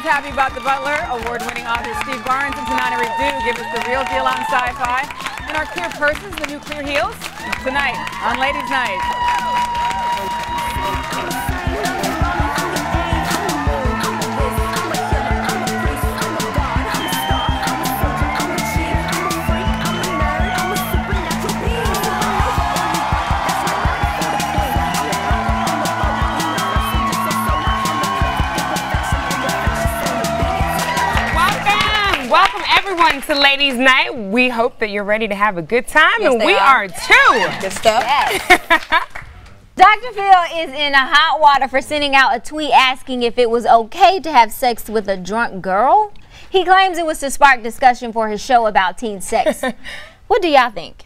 Happy About the Butler. Award-winning authors Steve Barnes and Tananarive give us the real deal on Sci-Fi. And our queer persons, the new Queer Heels, tonight on Ladies' Night. Welcome everyone to Ladies' Night. We hope that you're ready to have a good time, and we are too. Good stuff. Yes. Dr. Phil is in a hot water for sending out a tweet asking if it was okay to have sex with a drunk girl. He claims it was to spark discussion for his show about teen sex. What do y'all think?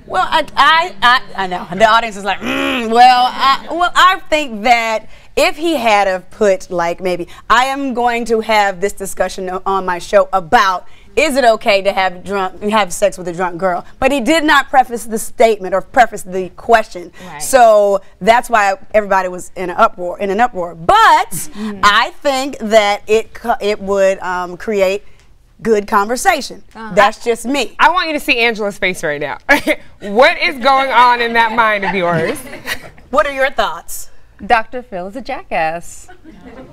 Well, I know the audience is like, I think that if he had have put, like, maybe I am going to have this discussion on my show about, is it okay to have sex with a drunk girl? But he did not preface the statement or preface the question. Right. So that's why everybody was in an uproar. But I think that it would create good conversation. That's just me. I want you to see Angela's face right now. What is going on in that mind of yours? What are your thoughts? Dr. Phil is a jackass.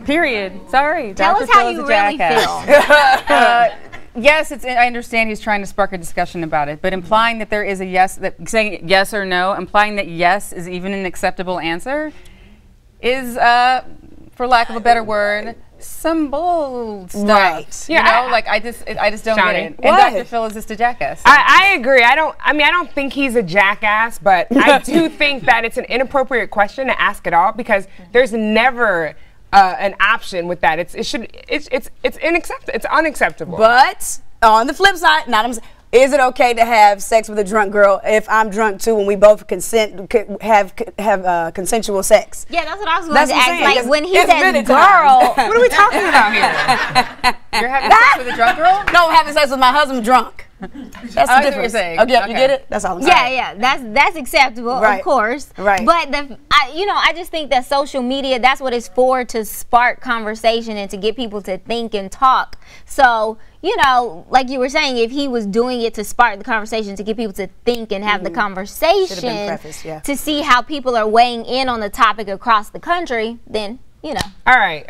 Period. Sorry. Tell us how you really feel. Yes, I understand he's trying to spark a discussion about it, but implying that there is a yes, saying yes or no, implying that yes is even an acceptable answer is, for lack of a better word, some bold stuff. Right. Yeah, you know, like I just don't get it. And Dr. Phil is just a jackass. I agree. I don't think he's a jackass, but I do think that it's an inappropriate question to ask at all, because there's never an option with that. It's unacceptable. But on the flip side, is it okay to have sex with a drunk girl if I'm drunk too and we both have consensual sex? Yeah, that's what I was going to ask. Like when he says really girl, what are we talking about here? You're having sex with a drunk girl? No, having sex with my husband drunk. That's the difference. Okay, you get it? That's all I'm saying. Yeah, that's acceptable, of course. Right. But I just think that social media, that's what it's for, to spark conversation and to get people to think and talk. So, you know, like you were saying, if he was doing it to spark the conversation, to get people to think and have the conversation, to see how people are weighing in on the topic across the country, then, you know. All right.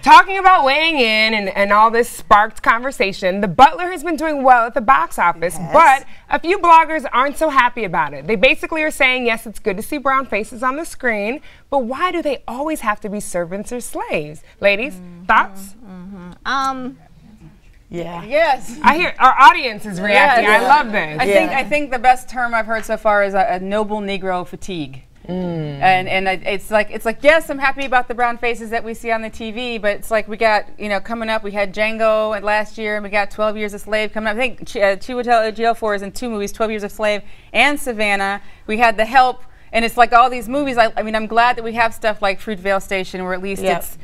Talking about weighing in and all this sparked conversation, The Butler has been doing well at the box office, but a few bloggers aren't so happy about it. They basically are saying, yes, it's good to see brown faces on the screen, but why do they always have to be servants or slaves? Ladies, thoughts? Yeah. Yes. I hear our audience is reacting. I love this. I think the best term I've heard so far is a noble Negro fatigue. And it's like yes, I'm happy about the brown faces that we see on the TV, but it's like we got, you know, coming up, we had Django last year, and we got 12 Years a Slave coming up. I think Chiwetel Ejiofor is in 2 movies, 12 Years a Slave and Savannah. We had The Help, and it's like all these movies. I mean, I'm glad that we have stuff like Fruitvale Station, where at least it's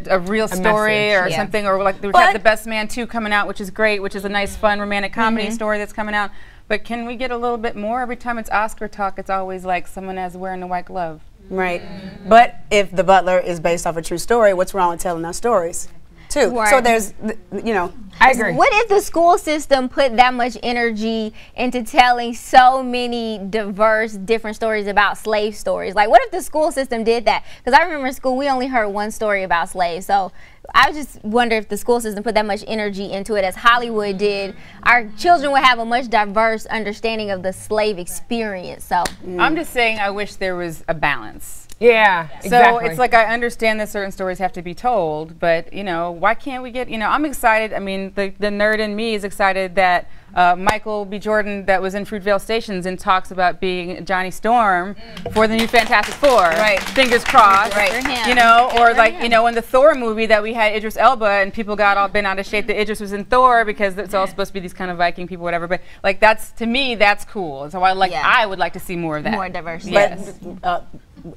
a real story or something, or like we had The Best Man 2 coming out, which is great, which is a nice, fun romantic comedy story that's coming out. But can we get a little bit more? Every time it's Oscar talk, it's always like someone has wearing a white glove. Right. But if The Butler is based off a true story, what's wrong with telling our stories, too? Right. So there's, you know. I agree. What if the school system put that much energy into telling so many diverse, different stories about slave stories? Like, what if the school system did that? Because I remember in school, we only heard one story about slaves. So I just wonder if the school system put that much energy into it as Hollywood did, our children would have a much diverse understanding of the slave experience. So I'm just saying, I wish there was a balance. Yeah, so it's like, I understand that certain stories have to be told, but, you know, why can't we get, you know, I'm excited. I mean, the nerd in me is excited that Michael B. Jordan, that was in Fruitvale Stations and talks about being Johnny Storm for the new Fantastic Four. Right. Fingers crossed. Right. You know, or like, you know, in the Thor movie that we had Idris Elba and people got all bent out of shape that Idris was in Thor because it's all supposed to be these kind of Viking people, whatever. But like, that's, to me, that's cool. So I would like to see more of that. More diversity. Yes. But,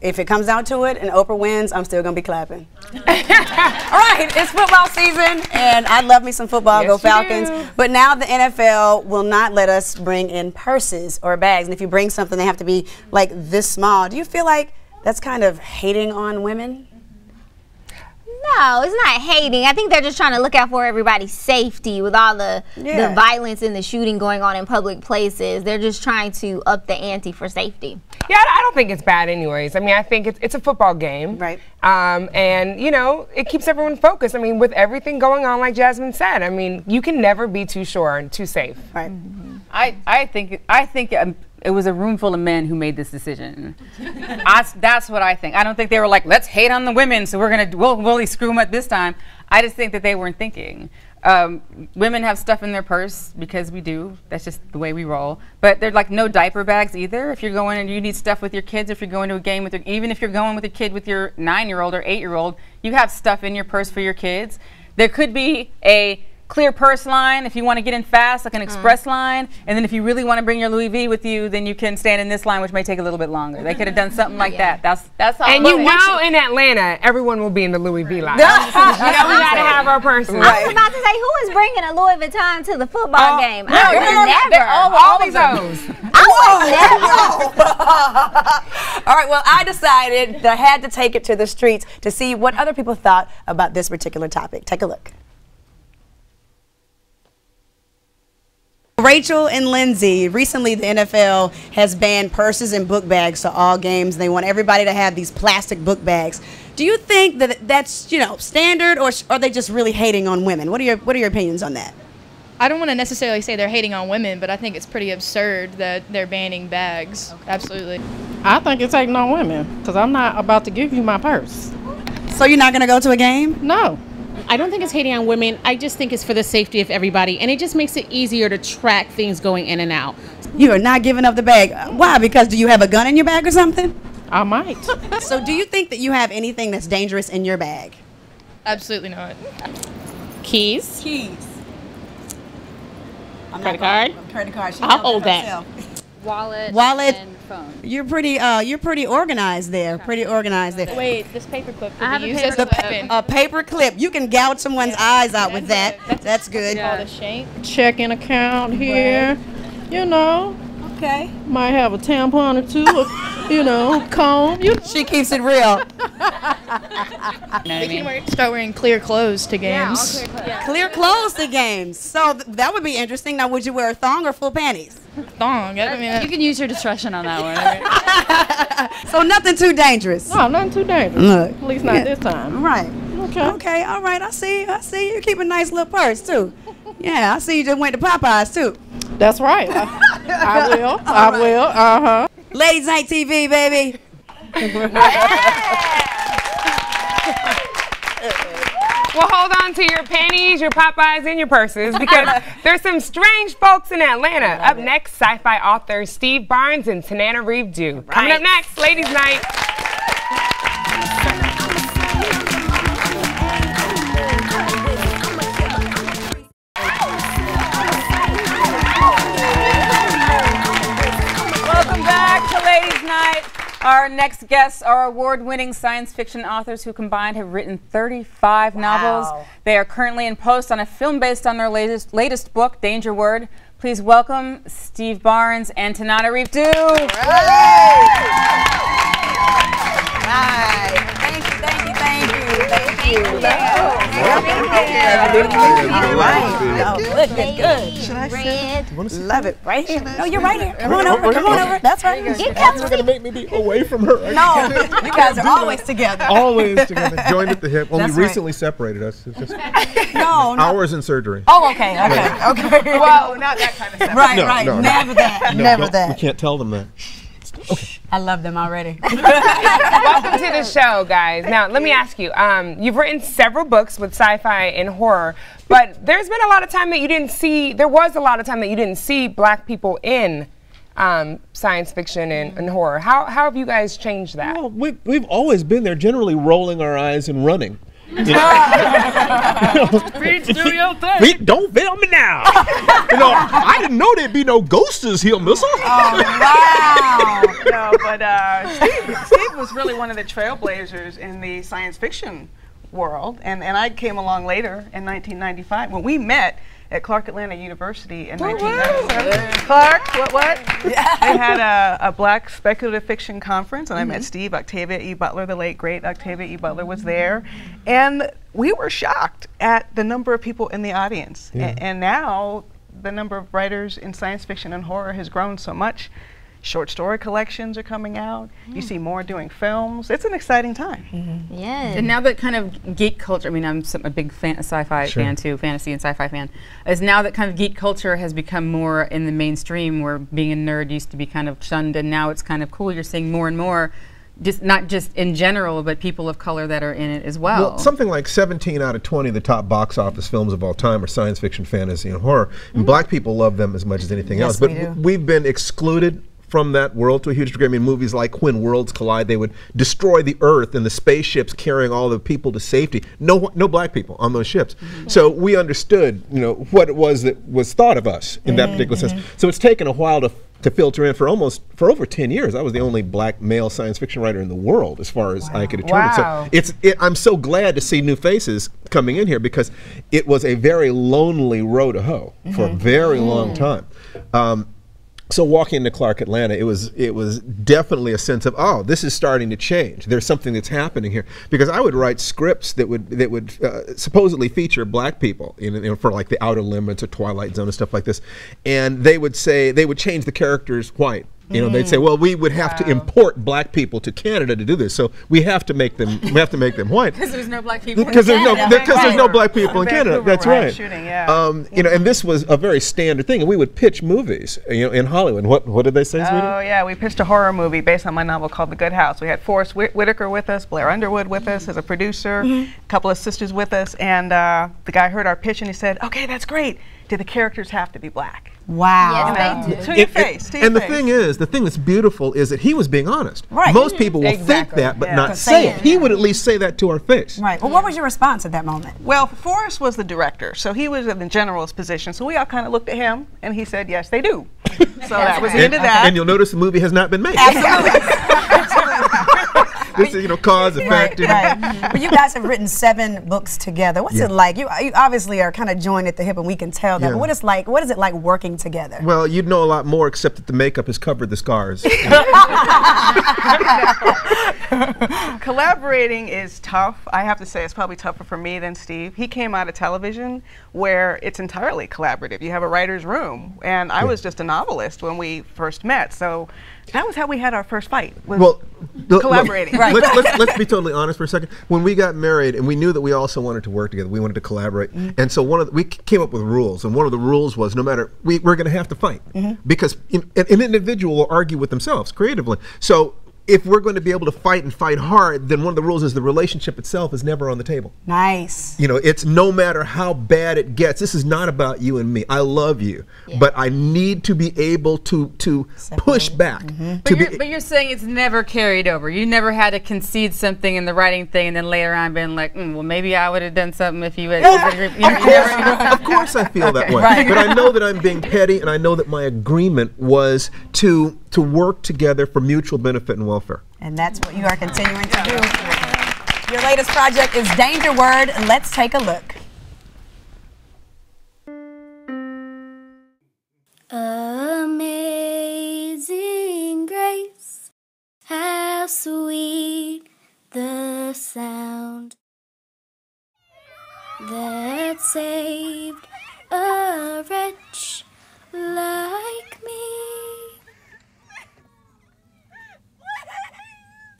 if it comes down to it and Oprah wins, I'm still going to be clapping. All right, it's football season, and I love me some football. Go Falcons. But now the NFL will not let us bring in purses or bags. And if you bring something, they have to be like this small. Do you feel like that's kind of hating on women? No, No, it's not hating. I think they're just trying to look out for everybody's safety with all the violence and the shooting going on in public places. They're just trying to up the ante for safety. Yeah, I don't think it's bad anyways. I mean, I think it's a football game. Right. And, you know, it keeps everyone focused. I mean, with everything going on, like Jasmine said, I mean, you can never be too sure and too safe. Right. I think it was a room full of men who made this decision. That's what I think. I don't think they were like, let's hate on the women, so we'll really screw them up this time. I just think that they weren't thinking. Women have stuff in their purse because we do. That's just the way we roll. But they're like no diaper bags either. If you're going and you need stuff with your kids, if you're going to a game with even if you're going with a kid with your 9-year-old or 8-year-old, you have stuff in your purse for your kids. There could be a clear purse line if you want to get in fast, like an express line, and then if you really want to bring your Louis V with you, then you can stand in this line, which may take a little bit longer. They could have done something like that. That's how. And you know, in Atlanta, everyone will be in the Louis V line. You know, we gotta have our person. I was about to say, who is bringing a Louis Vuitton to the football game? No, never. All of those. All right, well, I decided that I had to take it to the streets to see what other people thought about this particular topic. Take a look. Rachel and Lindsay, recently the NFL has banned purses and book bags to all games. They want everybody to have these plastic book bags. Do you think that that's, you know, standard, or are they just really hating on women? What are your opinions on that? I don't want to necessarily say they're hating on women, but I think it's pretty absurd that they're banning bags. Okay. Absolutely. I think it's hating on women because I'm not about to give you my purse. So you're not going to go to a game? No. I don't think it's hating on women. I just think it's for the safety of everybody, and it just makes it easier to track things going in and out. You are not giving up the bag. Why? Because do you have a gun in your bag or something? I might. So do you think that you have anything that's dangerous in your bag? Absolutely not. Keys. Keys. Credit card. Credit card. I'll hold that. Wallet and phone. You're pretty organized there. Pretty organized there. Wait, this paper clip I have could a be used as a weapon. A paper clip. You can gouge someone's eyes out with that. That's good. Called a shank. Checking account here. You know. Okay. Might have a tampon or two. You know, comb. She keeps it real. They can start wearing clear clothes to games. Clear clothes to games. So that would be interesting. Now, would you wear a thong or full panties? Thong. I mean, you can use your discretion on that one. So nothing too dangerous. No, nothing too dangerous. Look. At least not this time. Right. Okay. Okay. All right. I see. You keep a nice little purse too. Yeah. I see you just went to Popeyes too. That's right. I will. I will. Uh-huh. Ladies Night TV, baby. Well, hold on to your panties, your Popeyes, and your purses, because there's some strange folks in Atlanta. Up next, sci-fi authors Steve Barnes and Tananarive do. Coming up next, Ladies Night. Welcome back to Ladies Night. Our next guests are award-winning science fiction authors who combined have written 35 novels. They are currently in post on a film based on their latest book, Danger Word. Please welcome Steve Barnes and Tananarive Du. Hi. Thank you. Good. Should I sit? Love it. Right here. No, you're right here. Come on over. That's right. Get comfy. You're gonna make me be away from her. No, you guys are always together. Always together, joined at the hip. Only That's right. recently separated us. It's just No. hours in surgery. Oh, okay. Well, not that kind of stuff. Right. No. Never that. Never We that. can't tell them that. Okay. I love them already. Welcome to the show, guys. Now, let me ask you, you've written several books with sci-fi and horror, but there's been a lot of time that you didn't see, Black people in science fiction and horror. How have you guys changed that? Well, we've always been there, generally rolling our eyes and running. You know? Don't film me now. I didn't know there'd be no ghosters here, missa. No, but Steve was really one of the trailblazers in the science fiction world, and I came along later in 1995 when we met at Clark Atlanta University in 1997. Clark, what? They had a Black speculative fiction conference, and I met Steve. Octavia E. Butler, the late great Octavia E. Butler, was there, and we were shocked at the number of people in the audience. And now the number of writers in science fiction and horror has grown so much. Short story collections are coming out. You see more doing films. It's an exciting time. Yeah. And now that kind of geek culture, I mean, I'm a big sci-fi fan too, fantasy and sci-fi fan, is now that kind of geek culture has become more in the mainstream, where being a nerd used to be kind of shunned, and now it's kind of cool. You're seeing more and more, just not just in general, but people of color that are in it as well. Well, something like 17 out of 20 of the top box office films of all time are science fiction, fantasy, and horror. And black people love them as much as anything else. But we've been excluded from that world to a huge degree. I mean, movies like When Worlds Collide, they would destroy the Earth and the spaceships carrying all the people to safety. No black people on those ships. So we understood, you know, what it was that was thought of us in that particular sense. So it's taken a while to filter in. For over 10 years, I was the only black male science fiction writer in the world, as far as I could determine. So I'm so glad to see new faces coming in here, because it was a very lonely road to hoe for a very long time. So walking into Clark Atlanta, it was definitely a sense of, oh, this is starting to change. There's something that's happening here. Because I would write scripts that would supposedly feature black people, you know, for like The Outer Limits or Twilight Zone and stuff like this, and they would change the characters white. You know, they'd say, well, we would have to import black people to Canada to do this, so we have to make them white. Because there's no black people. Because there's no black people in Canada. That's right. Shooting, you know, and this was a very standard thing, and we would pitch movies, you know, in Hollywood. What did they say, sweetie? Oh yeah, we pitched a horror movie based on my novel called The Good House. We had Forrest Whitaker with us, Blair Underwood with us as a producer, a couple of sisters with us, and the guy heard our pitch and he said, "Okay, that's great. Do the characters have to be black?" Wow. Yes, they do. To your face. And the thing that's beautiful is that he was being honest. Right. Most people will think that, but not say it. He would at least say that to our face. Right. Well, what was your response at that moment? Well, Forrest was the director, so he was in the general's position. So we all kind of looked at him, and he said, "Yes, they do." So that was the end of that. And you'll notice the movie has not been made. This is, you know, cause, effect. Well, you guys have written 7 books together. What's it like? You obviously are kind of joined at the hip, and we can tell that. But what is it like working together? Well, you'd know a lot more, except that the makeup has covered the scars. Collaborating is tough. I have to say it's probably tougher for me than Steve. He came out of television where it's entirely collaborative. You have a writer's room, and I was just a novelist when we first met. So that was how we had our first fight, was collaborating. Let's be totally honest for a second. When we got married, and we knew that we also wanted to work together, we wanted to collaborate, and so we came up with rules, and one of the rules was no matter, we're going to have to fight, because an individual will argue with themselves creatively. So if we're going to be able to fight and fight hard, then one of the rules is the relationship itself is never on the table. Nice. You know, it's no matter how bad it gets. This is not about you and me. I love you, but I need to be able to push back. But you're saying it's never carried over. You never had to concede something in the writing thing, and then later on been like, well, maybe I would have done something if you had. Of course I feel that way. But I know that I'm being petty, and I know that my agreement was to work together for mutual benefit and welfare. And that's what you are continuing to do. Your latest project is Danger Word. Let's take a look. Amazing grace, how sweet the sound that saved a wretch like me.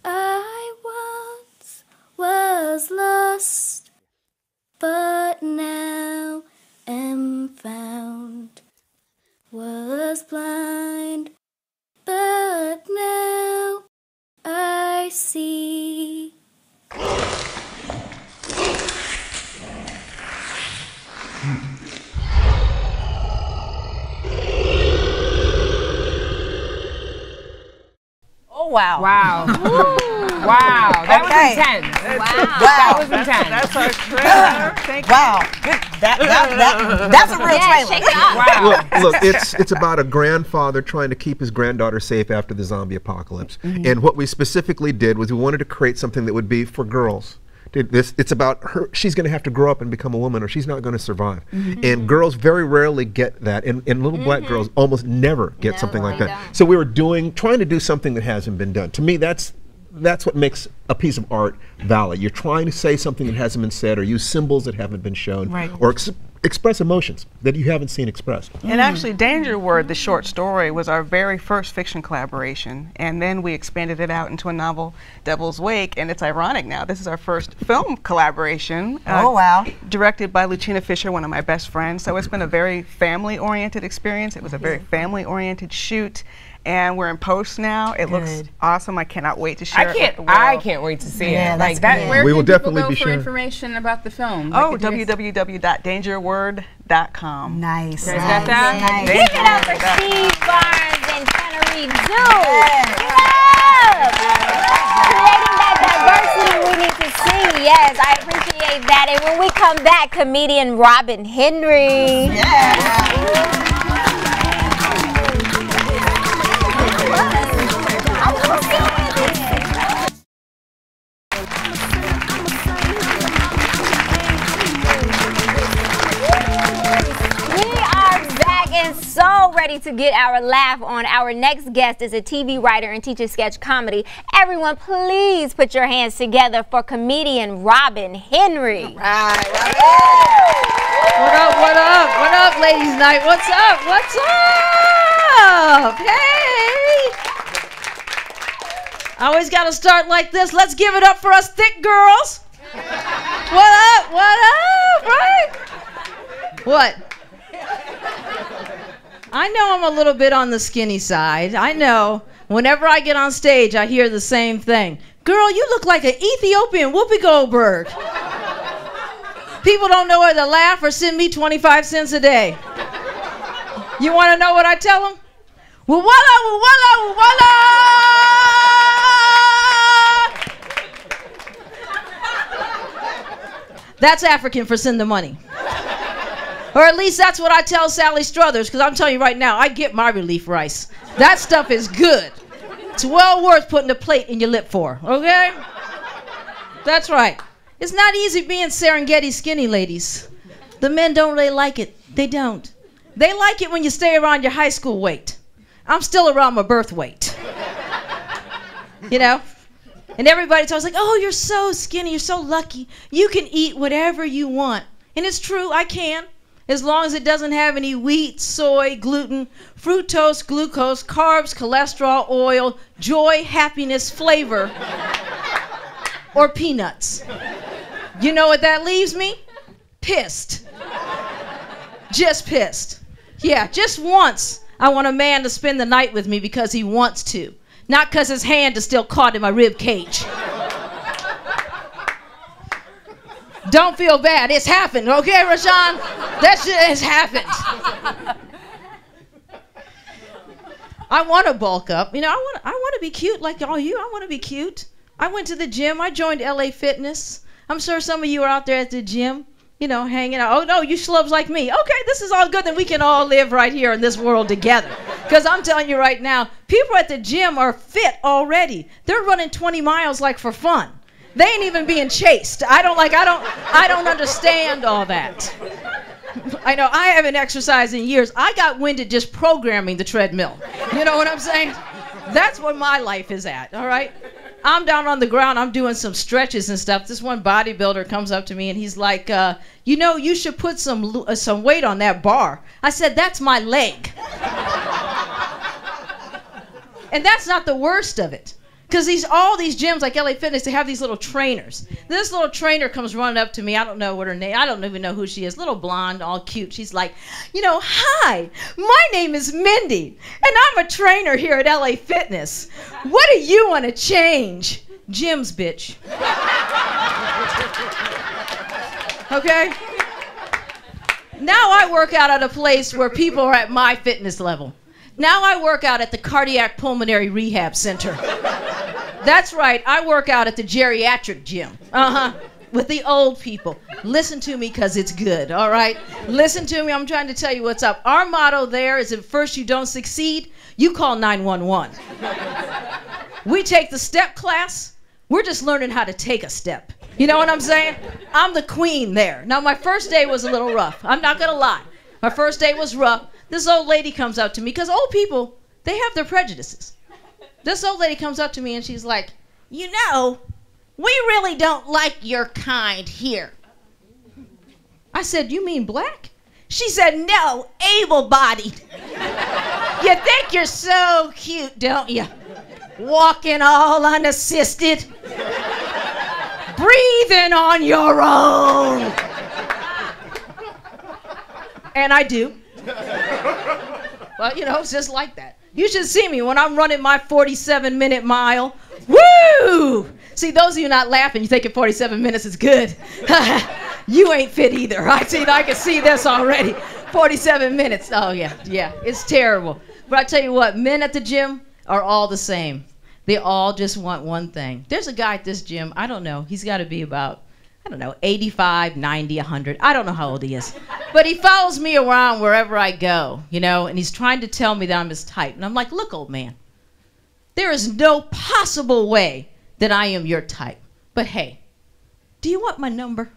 I once was lost, but now am found. Was blind, but now I see. Oh, wow. Wow. Wow. That was intense. That was intense. That's our trailer. Thank you. Wow. That's a real trailer. Wow. Look, it's about a grandfather trying to keep his granddaughter safe after the zombie apocalypse. And what we specifically did was we wanted to create something that would be for girls. It's about her. She's going to have to grow up and become a woman, or she's not going to survive. And girls very rarely get that, and little black girls almost never get something like that. So we were trying to do something that hasn't been done. To me, that's that's what makes a piece of art valid. You're trying to say something that hasn't been said, or use symbols that haven't been shown, or express emotions that you haven't seen expressed. And actually, Danger Word, the short story, was our very first fiction collaboration, and then we expanded it out into a novel, Devil's Wake, and it's ironic now. This is our first film collaboration. Oh, wow. Directed by Lucina Fisher, one of my best friends. So it's been a very family-oriented experience. It was a very family-oriented shoot. And we're in post now. It looks awesome. I cannot wait to share it with the world. I can't wait to see it. Like that. Where we will can definitely people be go for sharing information about the film? Oh, www.dangerword.com. Nice. You guys got that? Nice. Give it up for Steve Barnes and Tananarive Duke. Give it up. Creating that diversity we need to see. Yes, I appreciate that. And when we come back, comedian Robin Henry. So ready to get our laugh on. Our next guest is a TV writer and teaches sketch comedy. Everyone, please put your hands together for comedian Robin Henry. What up, what up? What up, ladies' night? What's up? What's up? Hey! I always got to start like this. Let's give it up for us thick girls. What up? What up? Right? What? I know I'm a little bit on the skinny side. I know. Whenever I get on stage, I hear the same thing. Girl, you look like an Ethiopian Whoopi Goldberg. People don't know whether to laugh or send me 25 cents a day. You want to know what I tell them? Well, voila, voila, voila. That's African for send the money. Or at least that's what I tell Sally Struthers, because I'm telling you right now, I get my relief rice. That stuff is good. It's well worth putting a plate in your lip for, okay? That's right. It's not easy being Serengeti skinny, ladies. The men don't really like it. They don't. They like it when you stay around your high school weight. I'm still around my birth weight. You know? And everybody tells like, oh, you're so skinny, you're so lucky. You can eat whatever you want. And it's true, I can. As long as it doesn't have any wheat, soy, gluten, fructose, glucose, carbs, cholesterol, oil, joy, happiness, flavor, or peanuts. You know what that leaves me? Pissed. Just pissed. Yeah, just once I want a man to spend the night with me because he wants to, not because his hand is still caught in my rib cage. Don't feel bad. It's happened, okay, Rashawn? That shit has happened. I want to bulk up. You know, I want to be cute like all you. I want to be cute. I went to the gym. I joined LA Fitness. I'm sure some of you are out there at the gym, you know, hanging out. Oh, no, you schlubs like me. Okay, this is all good. Then we can all live right here in this world together. Because I'm telling you right now, people at the gym are fit already. They're running 20 miles like for fun. They ain't even being chased. I don't understand all that. I know I haven't exercised in years. I got winded just programming the treadmill. You know what I'm saying? That's what my life is at, all right? I'm down on the ground. I'm doing some stretches and stuff. This one bodybuilder comes up to me and he's like, you know, you should put some weight on that bar. I said, that's my leg. And that's not the worst of it. Because all these gyms like LA Fitness, they have these little trainers. This little trainer comes running up to me. I don't know what her name, I don't even know who she is. Little blonde, all cute. She's like, you know, hi, my name is Mindy, and I'm a trainer here at LA Fitness. What do you want to change? Gyms, bitch. Okay? Now I work out at a place where people are at my fitness level. Now I work out at the Cardiac Pulmonary Rehab Center. That's right, I work out at the geriatric gym. With the old people. Listen to me because it's good, all right? Listen to me, I'm trying to tell you what's up. Our motto there is if first you don't succeed, you call 911. We take the step class, we're just learning how to take a step. You know what I'm saying? I'm the queen there. Now my first day was a little rough, I'm not gonna lie. My first day was rough. This old lady comes up to me, because old people, they have their prejudices. This old lady comes up to me and she's like, you know, we really don't like your kind here. I said, you mean black? She said, no, able-bodied. You think you're so cute, don't you? Walking all unassisted. Breathing on your own. And I do. Well, you know, it's just like that. You should see me when I'm running my 47-minute mile. Woo! See, those of you not laughing, you thinking 47 minutes is good. You ain't fit either. I can see this already. 47 minutes. Oh, yeah, it's terrible. But I tell you what, men at the gym are all the same. They all just want one thing. There's a guy at this gym, I don't know, he's got to be about, 85, 90, 100. I don't know how old he is. But he follows me around wherever I go, you know, and he's trying to tell me that I'm his type. And I'm like, look, old man, there is no possible way that I am your type. But hey, do you want my number?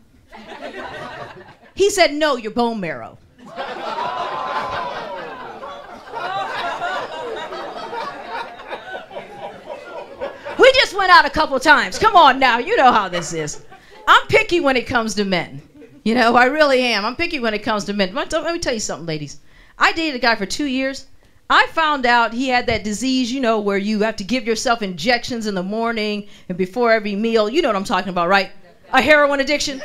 He said, no, your bone marrow. We just went out a couple times. Come on now, you know how this is. I'm picky when it comes to men. You know, I really am. I'm picky when it comes to men. Let me tell you something, ladies. I dated a guy for 2 years. I found out he had that disease, you know, where you have to give yourself injections in the morning and before every meal. You know what I'm talking about, right? A heroin addiction.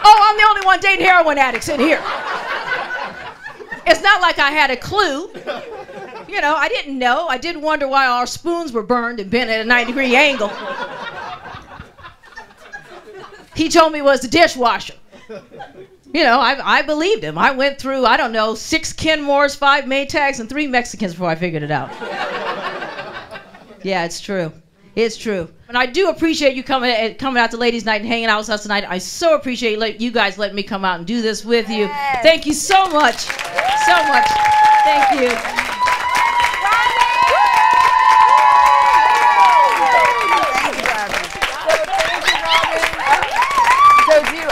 Oh, I'm the only one dating heroin addicts in here. It's not like I had a clue. You know, I didn't know. I did wonder why our spoons were burned and bent at a 90-degree angle. He told me it was the dishwasher. You know, I believed him. I went through, 6 Kenmores, 5 Maytags, and 3 Mexicans before I figured it out. Yeah, it's true. It's true. And I do appreciate you coming out to Ladies' Night and hanging out with us tonight. I so appreciate you guys letting me come out and do this with you. Thank you so much. So much. Thank you.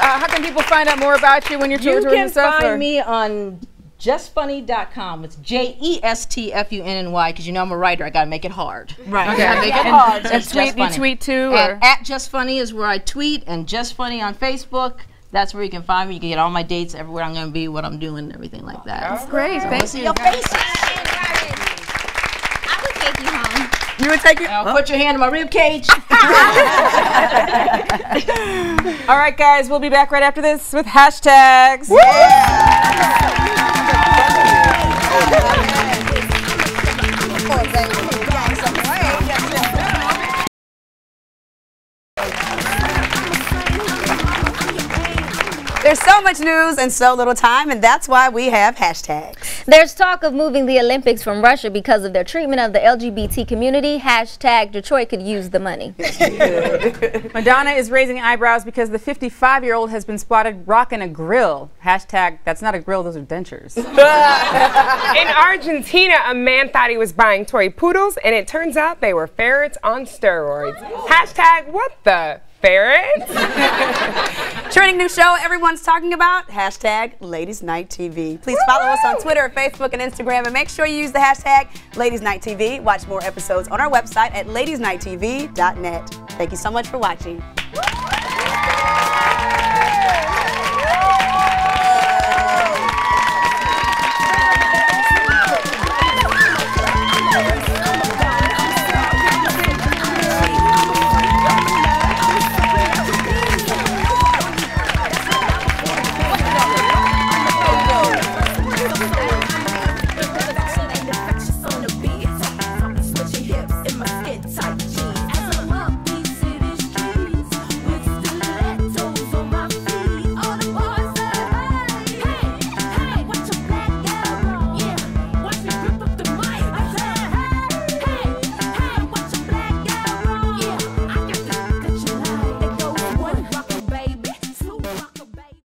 How can people find out more about you when you're touring and stuff? You can find me on justfunny.com. It's JESTFUNNY, because you know I'm a writer. I got to make it hard. Right. Okay. I make it hard. And you tweet too? And at Just Funny is where I tweet, and Just Funny on Facebook. That's where you can find me. You can get all my dates, everywhere I'm going to be, what I'm doing, and everything like that. That's great. Thank you. Your faces. I would take you home. You would take it? I'll put your hand in my rib cage. All right, guys, we'll be back right after this with hashtags. There's so much news and so little time, and that's why we have hashtags. There's talk of moving the Olympics from Russia because of their treatment of the LGBT community. Hashtag Detroit could use the money. Madonna is raising eyebrows because the 55-year-old has been spotted rocking a grill. Hashtag, that's not a grill, those are dentures. In Argentina, a man thought he was buying toy poodles, and it turns out they were ferrets on steroids. Hashtag, what the ferrets? Trending new show everyone's talking about, hashtag Ladies Night TV. Please follow us on Twitter, Facebook, and Instagram, and make sure you use the hashtag Ladies Night TV. Watch more episodes on our website at ladiesnighttv.net. Thank you so much for watching.